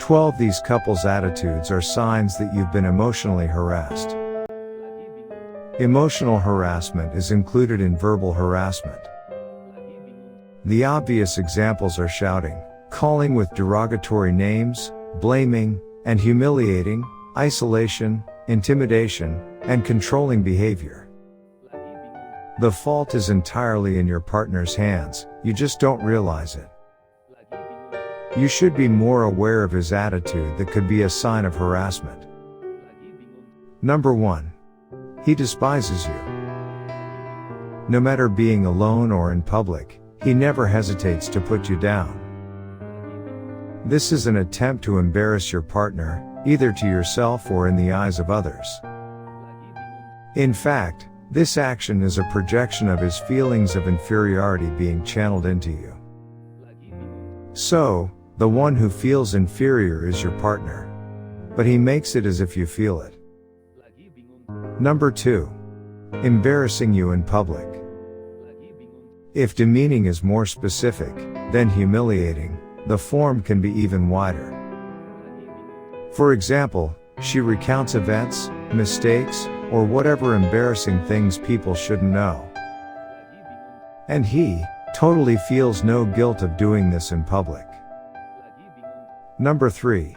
12 These couples' attitudes are signs that you've been emotionally harassed. Emotional harassment is included in verbal harassment. The obvious examples are shouting, calling with derogatory names, blaming, and humiliating, isolation, intimidation, and controlling behavior. The fault is entirely in your partner's hands, you just don't realize it. You should be more aware of his attitude that could be a sign of harassment. Number 1. He despises you. No matter being alone or in public, he never hesitates to put you down. This is an attempt to embarrass your partner, either to yourself or in the eyes of others. In fact, this action is a projection of his feelings of inferiority being channeled into you. So, the one who feels inferior is your partner. But he makes it as if you feel it. Number 2. Embarrassing you in public. If demeaning is more specific than humiliating, the form can be even wider. For example, she recounts events, mistakes, or whatever embarrassing things people shouldn't know. And he totally feels no guilt of doing this in public. Number 3.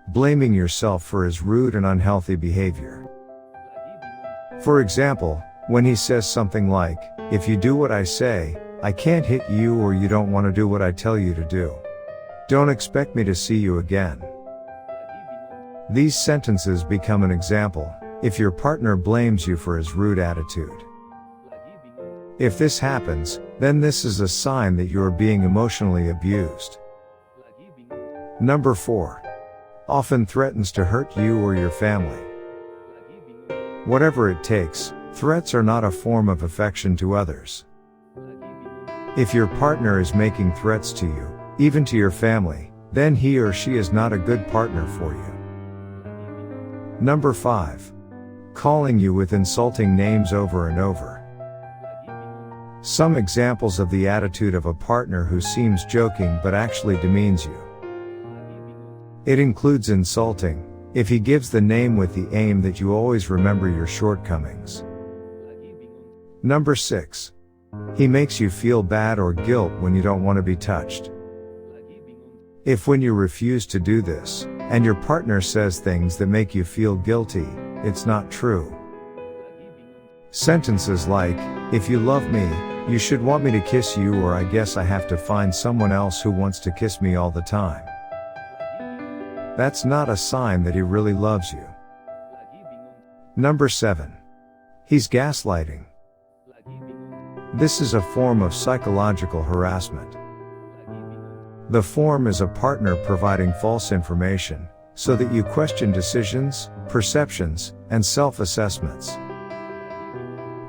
Blaming yourself for his rude and unhealthy behavior. For example, when he says something like, "If you do what I say, I can't hit you, or you don't want to do what I tell you to do. Don't expect me to see you again." These sentences become an example if your partner blames you for his rude attitude. If this happens, then this is a sign that you are being emotionally abused. Number 4. Often threatens to hurt you or your family. Whatever it takes, threats are not a form of affection to others. If your partner is making threats to you, even to your family, then he or she is not a good partner for you. Number 5. Calling you with insulting names over and over. Some examples of the attitude of a partner who seems joking but actually demeans you. It includes insulting, if he gives the name with the aim that you always remember your shortcomings. Number 6. He makes you feel bad or guilt when you don't want to be touched. If when you refuse to do this, and your partner says things that make you feel guilty, it's not true. Sentences like, "If you love me, you should want me to kiss you," or "I guess I have to find someone else who wants to kiss me all the time." That's not a sign that he really loves you. Number 7. He's gaslighting. This is a form of psychological harassment. The form is a partner providing false information, so that you question decisions, perceptions, and self-assessments.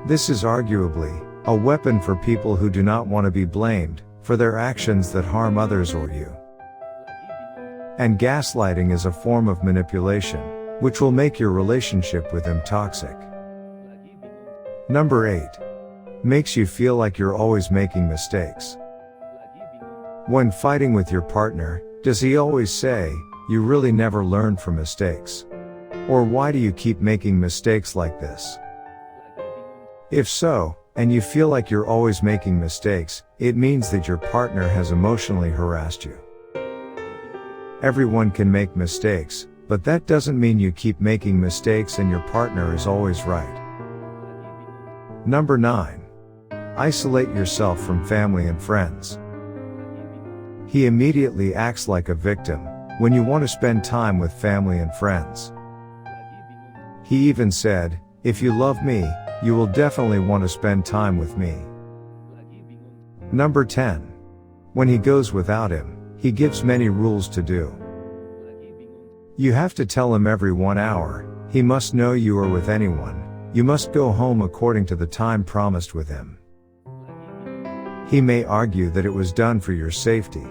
This is arguably a weapon for people who do not want to be blamed for their actions that harm others or you. And gaslighting is a form of manipulation, which will make your relationship with him toxic. Number 8. Makes you feel like you're always making mistakes. When fighting with your partner, does he always say, "You really never learn from mistakes"? Or "Why do you keep making mistakes like this?" If so, and you feel like you're always making mistakes, it means that your partner has emotionally harassed you. Everyone can make mistakes, but that doesn't mean you keep making mistakes and your partner is always right. Number 9. Isolate yourself from family and friends. He immediately acts like a victim when you want to spend time with family and friends. He even said, "If you love me, you will definitely want to spend time with me." Number 10. When he goes without him, he gives many rules to do. You have to tell him every 1 hour, he must know you are with anyone, you must go home according to the time promised with him. He may argue that it was done for your safety,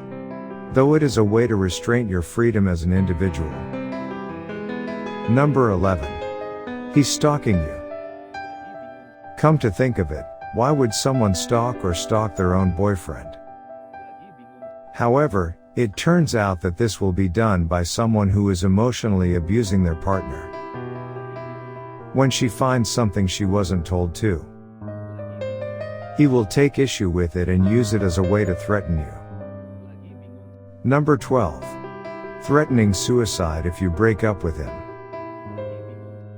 though it is a way to restrain your freedom as an individual. Number 11. He's stalking you. Come to think of it, why would someone stalk their own boyfriend? However, It turns out that this will be done by someone who is emotionally abusing their partner. When she finds something she wasn't told to, he will take issue with it and use it as a way to threaten you. Number 12. Threatening suicide if you break up with him.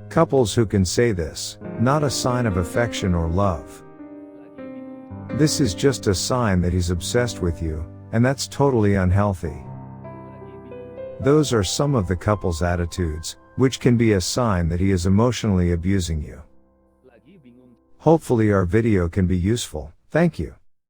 Couples who can say this, not a sign of affection or love. This is just a sign that he's obsessed with you, and that's totally unhealthy. Those are some of the couple's attitudes, which can be a sign that he is emotionally abusing you. Hopefully our video can be useful. Thank you.